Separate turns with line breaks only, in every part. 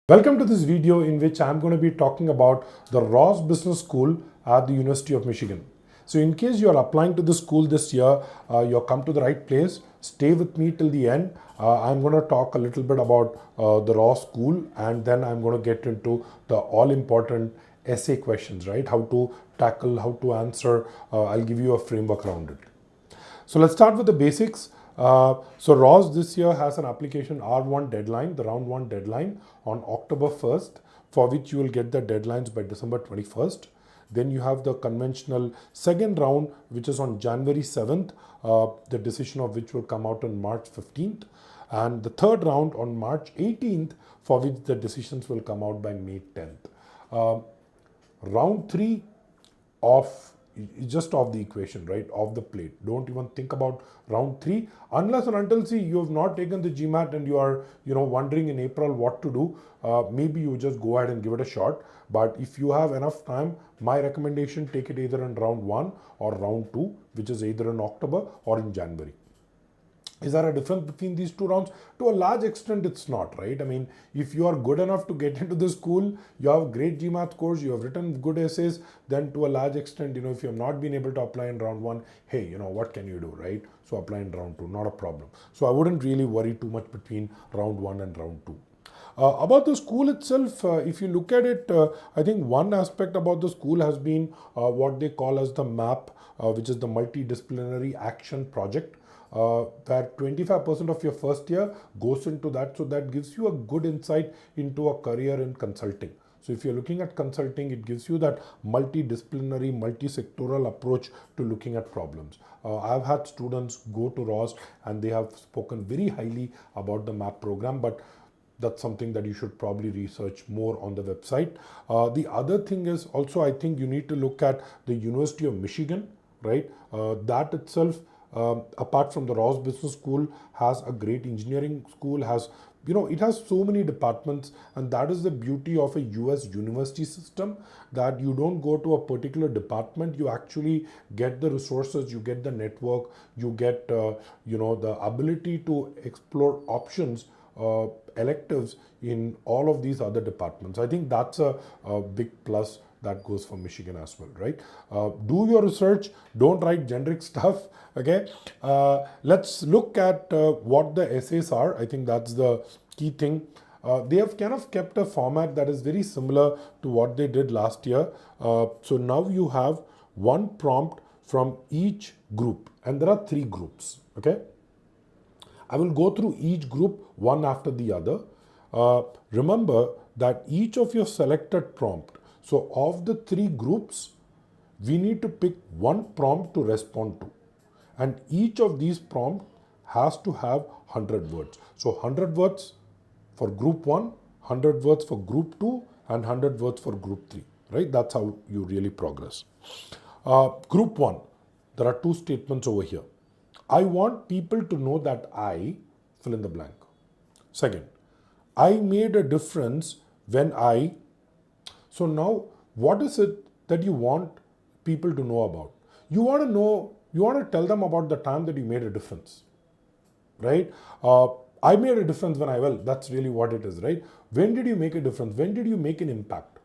Welcome to this video in which I'm going to be talking about the Ross Business School at the University of Michigan. So in case you're applying to the school this year, you've come to the right place. Stay with me till the end. I'm going to talk a little bit about the Ross School, and then I'm going to get into the all-important essay questions, right? How to tackle, how to answer. I'll give you a framework around it. So let's start with the basics. So Ross this year has an application R1 deadline, the round 1 deadline on October 1st, for which you will get the deadlines by December 21st. Then you have the conventional second round, which is on January 7th, the decision of which will come out on March 15th. And the third round on March 18th, for which the decisions will come out by May 10th. Round 3 of just off the equation, right? Off the plate. Don't even think about round 3 unless and until you have not taken the GMAT and you are wondering in April what to do. Maybe you just go ahead and give it a shot. But if you have enough time, my recommendation, take it either in round 1 or round 2, which is either in October or in January. Is there a difference between these two rounds? To a large extent, it's not, right? I mean, if you are good enough to get into the school, you have great GMAT scores, you have written good essays, then to a large extent, if you have not been able to apply in round 1, hey, what can you do, right? So apply in round 2, not a problem. So I wouldn't really worry too much between round 1 and round 2. About the school itself, if you look at it, I think one aspect about the school has been what they call as the MAP, which is the Multidisciplinary Action Project. Where 25% of your first year goes into that. So that gives you a good insight into a career in consulting. So if you're looking at consulting, it gives you that multidisciplinary, multi-sectoral approach to looking at problems. I've had students go to Ross and they have spoken very highly about the MAP program, but that's something that you should probably research more on the website. The other thing is also, I think you need to look at the University of Michigan, right? That itself, apart from the Ross Business School, has a great engineering school, it has so many departments, and that is the beauty of a US university system, that you don't go to a particular department, you actually get the resources, you get the network, you get the ability to explore options, electives in all of these other departments. I think that's a big plus that goes for Michigan as well, right? Do your research, don't write generic stuff, okay? Let's look at what the essays are. I think that's the key thing. They have kind of kept a format that is very similar to what they did last year. So now you have one prompt from each group, and there are 3 groups, okay? I will go through each group one after the other. Remember that each of your selected prompt, so of the 3 groups, we need to pick one prompt to respond to. And each of these prompts has to have 100 words. So 100 words for group 1, 100 words for group 2, and 100 words for group 3, right? That's how you really progress. Group 1, there are 2 statements over here. I want people to know that I fill in the blank. Second, I made a difference when I. So now, what is it that you want people to know about? You want to tell them about the time that you made a difference, right? I made a difference that's really what it is, right? When did you make a difference? When did you make an impact?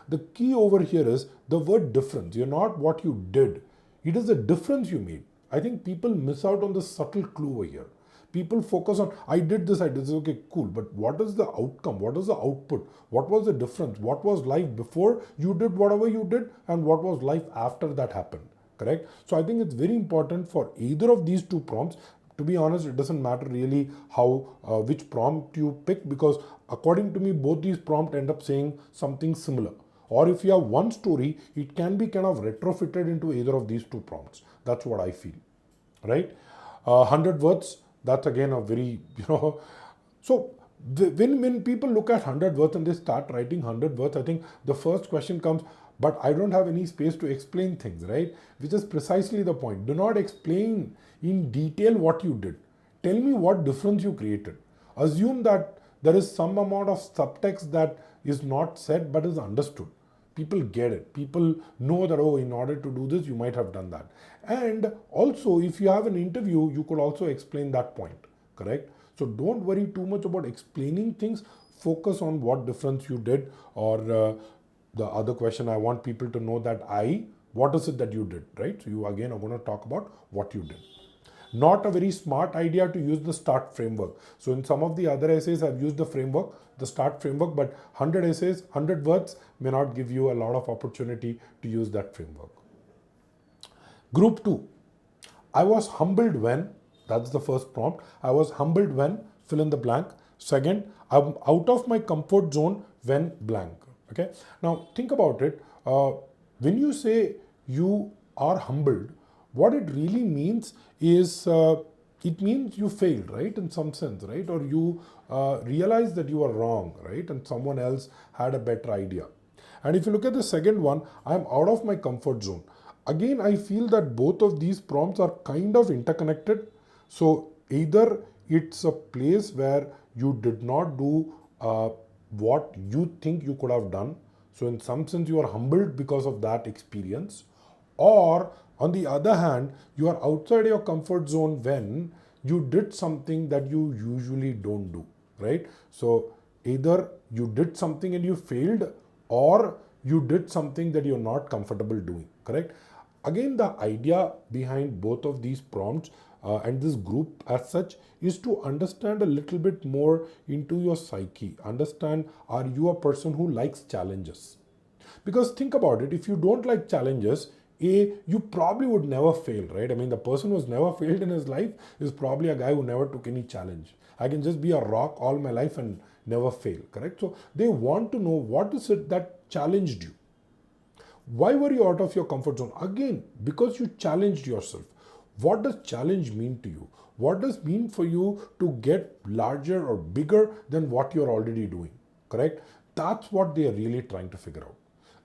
The key over here is the word difference. You're not what you did. It is the difference you made. I think people miss out on the subtle clue over here. People focus on, I did this, okay, cool. But what is the outcome? What is the output? What was the difference? What was life before you did whatever you did? And what was life after that happened? Correct? So I think it's very important for either of these 2 prompts. To be honest, it doesn't matter really which prompt you pick, because according to me, both these prompts end up saying something similar. Or if you have one story, it can be kind of retrofitted into either of these 2 prompts. That's what I feel, right? 100 words, that's again a very, so when people look at 100 words and they start writing 100 words, I think the first question comes, but I don't have any space to explain things, right? Which is precisely the point. Do not explain in detail what you did. Tell me what difference you created. Assume that there is some amount of subtext that is not said but is understood. People get it. People know that, in order to do this, you might have done that. And also, if you have an interview, you could also explain that point, correct? So don't worry too much about explaining things. focus on what difference you did, or the other question, I want people to know that what is it that you did, right? So you again are going to talk about what you did. Not a very smart idea to use the START framework. So in some of the other essays, I've used the framework, the START framework, but 100 essays, 100 words may not give you a lot of opportunity to use that framework. Group 2, I was humbled when, that's the first prompt, I was humbled when, fill in the blank. Second, I'm out of my comfort zone when blank. Okay. Now think about it. When you say you are humbled, what it really means is it means you failed, right? In some sense, right? Or you realized that you were wrong, right? And someone else had a better idea. And if you look at the second one, I'm out of my comfort zone. Again, I feel that both of these prompts are kind of interconnected. So either it's a place where you did not do what you think you could have done. So in some sense, you are humbled because of that experience. Or on the other hand, you are outside your comfort zone when you did something that you usually don't do, right? So either you did something and you failed, or you did something that you're not comfortable doing, correct? Again, the idea behind both of these prompts and this group as such is to understand a little bit more into your psyche. Understand, are you a person who likes challenges? Because think about it, if you don't like challenges, you probably would never fail, right? I mean, the person who's never failed in his life is probably a guy who never took any challenge. I can just be a rock all my life and never fail, correct? So they want to know, what is it that challenged you? Why were you out of your comfort zone? Again, because you challenged yourself. What does challenge mean to you? What does it mean for you to get larger or bigger than what you're already doing, correct? That's what they are really trying to figure out.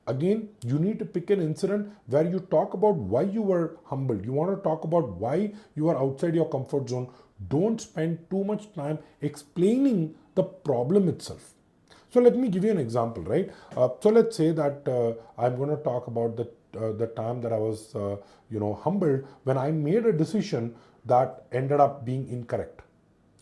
Again, you need to pick an incident where you talk about why you were humbled. You want to talk about why you are outside your comfort zone. Don't spend too much time explaining the problem itself. So let me give you an example, right? So let's say that I'm going to talk about the time that I was, humbled when I made a decision that ended up being incorrect,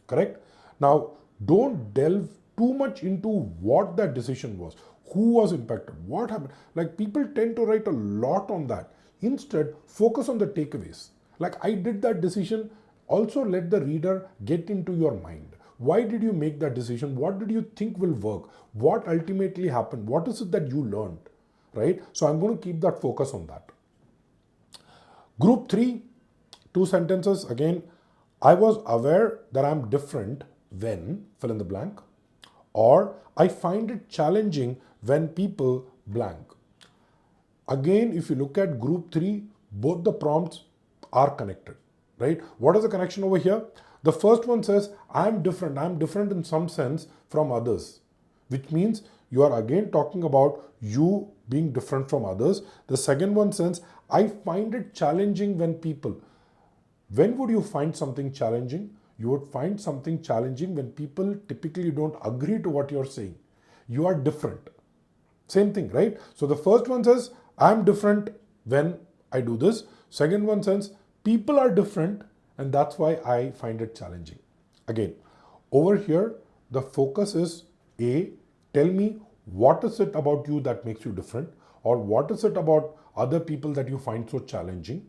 correct? Now, don't delve too much into what that decision was. Who was impacted? What happened? Like, people tend to write a lot on that. Instead, focus on the takeaways. Like, I did that decision. Also, let the reader get into your mind. Why did you make that decision? What did you think will work? What ultimately happened? What is it that you learned? Right? So I'm going to keep that focus on that. Group 3, 2 sentences. Again, I was aware that I'm different when, fill in the blank, or I find it challenging when people blank. Again, if you look at group 3, both the prompts are connected, right? What is the connection over here? The first one says, I'm different in some sense from others, which means you are again talking about you being different from others. The second one says, I find it challenging when people. When would you find something challenging? You would find something challenging when people typically don't agree to what you're saying. You are different. Same thing, right? So the first one says, I'm different when I do this. Second one says, people are different, and that's why I find it challenging. Again, over here, the focus is A, tell me what is it about you that makes you different, or what is it about other people that you find so challenging.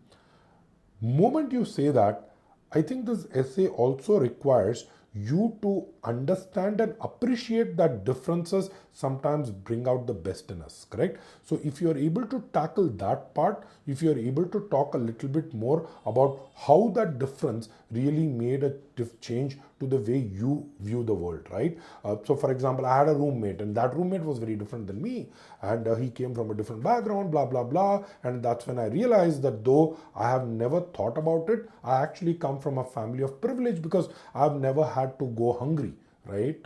Moment you say that, I think this essay also requires you to understand and appreciate that differences sometimes bring out the best in us, correct? So if you are able to tackle that part, if you are able to talk a little bit more about how that difference really made a change to the way you view the world, right? So for example, I had a roommate, and that roommate was very different than me, and he came from a different background, blah, blah, blah. And that's when I realized that though I have never thought about it, I actually come from a family of privilege because I've never had to go hungry, right,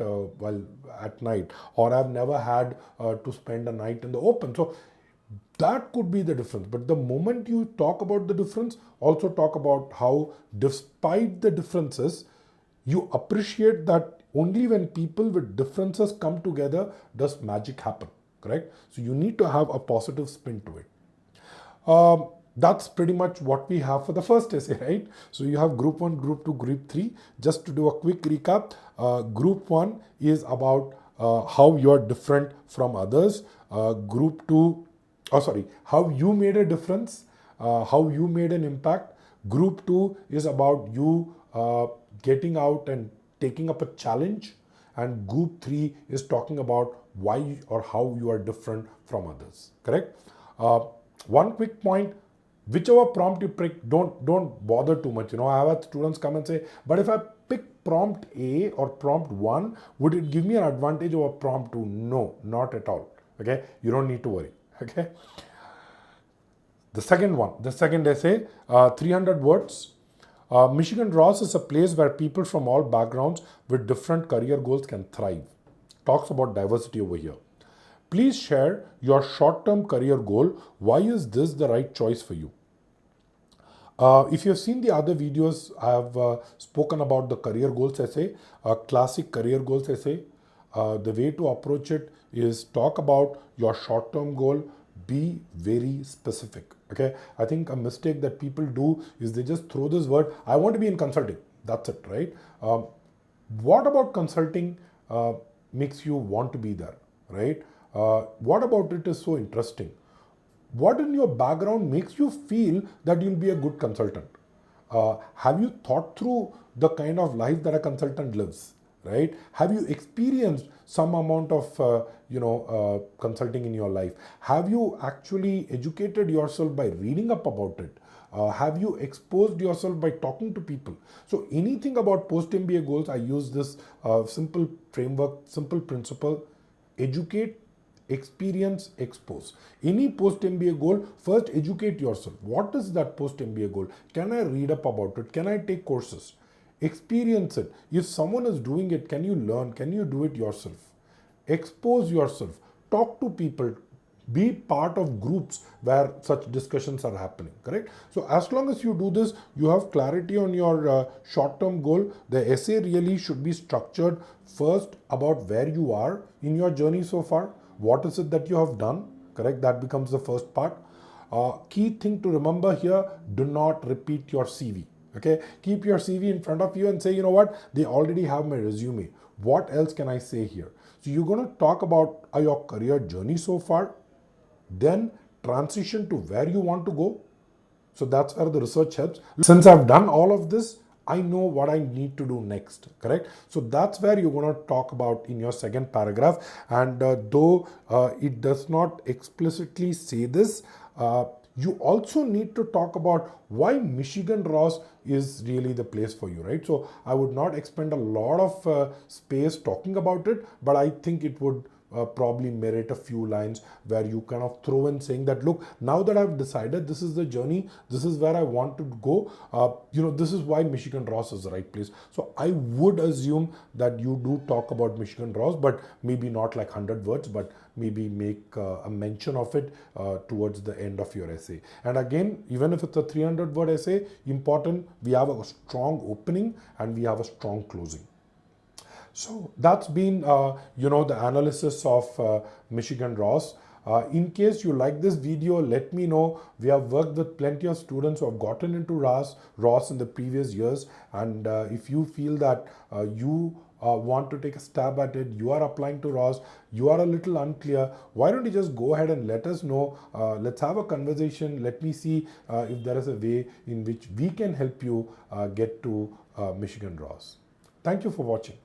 at night, or I've never had to spend a night in the open. So that could be the difference. But the moment you talk about the difference, also talk about how despite the differences, you appreciate that only when people with differences come together does magic happen, correct? So you need to have a positive spin to it. That's pretty much what we have for the first essay, right? So you have group 1, group 2, group 3. Just to do a quick recap, group 1 is about how you are different from others. Group 2, how you made a difference, how you made an impact. Group 2 is about you getting out and taking up a challenge. And group 3 is talking about why or how you are different from others. Correct? One quick point, whichever prompt you pick, don't bother too much. I have had students come and say, but if I pick prompt A or prompt 1, would it give me an advantage over prompt 2? No, not at all. Okay, you don't need to worry. Okay. The second essay, 300 words. Michigan Ross is a place where people from all backgrounds with different career goals can thrive. Talks about diversity over here. Please share your short-term career goal. Why is this the right choice for you? If you've seen the other videos, I have spoken about the career goals essay, a classic career goals essay. The way to approach it is talk about your short-term goal, be very specific. Okay, I think a mistake that people do is they just throw this word, I want to be in consulting. That's it, right? What about consulting makes you want to be there, right? What about it is so interesting? What in your background makes you feel that you'll be a good consultant? Have you thought through the kind of life that a consultant lives, right? Have you experienced some amount of consulting in your life? Have you actually educated yourself by reading up about it? Have you exposed yourself by talking to people? So anything about post-MBA goals, I use this simple framework, simple principle: educate, experience, expose. Any post-MBA goal, first educate yourself. What is that post-MBA goal? Can I read up about it? Can I take courses? Experience it. If someone is doing it, can you learn? Can you do it yourself? Expose yourself. Talk to people. Be part of groups where such discussions are happening, correct? So as long as you do this, you have clarity on your short-term goal. The essay really should be structured first about where you are in your journey so far. What is it that you have done, correct? That becomes the first part. Key thing to remember here, do not repeat your CV. Okay, keep your CV in front of you and say, you know what, they already have my resume. What else can I say here? So you're going to talk about your career journey so far, then transition to where you want to go. So that's where the research helps. Since I've done all of this, I know what I need to do next, correct? So that's where you're going to talk about in your second paragraph. And though it does not explicitly say this, you also need to talk about why Michigan Ross is really the place for you, right? So I would not expend a lot of space talking about it, but I think it would probably merit a few lines where you kind of throw in saying that, look, now that I've decided this is the journey, this is where I want to go, this is why Michigan Ross is the right place. So I would assume that you do talk about Michigan Ross, but maybe not like 100 words, but maybe make a mention of it towards the end of your essay. And again, even if it's a 300 word essay, important, we have a strong opening and we have a strong closing. So that's been, the analysis of Michigan Ross. In case you like this video, let me know. We have worked with plenty of students who have gotten into Ross in the previous years. And if you feel that you want to take a stab at it, you are applying to Ross, you are a little unclear, why don't you just go ahead and let us know. Let's have a conversation. Let me see if there is a way in which we can help you get to Michigan Ross. Thank you for watching.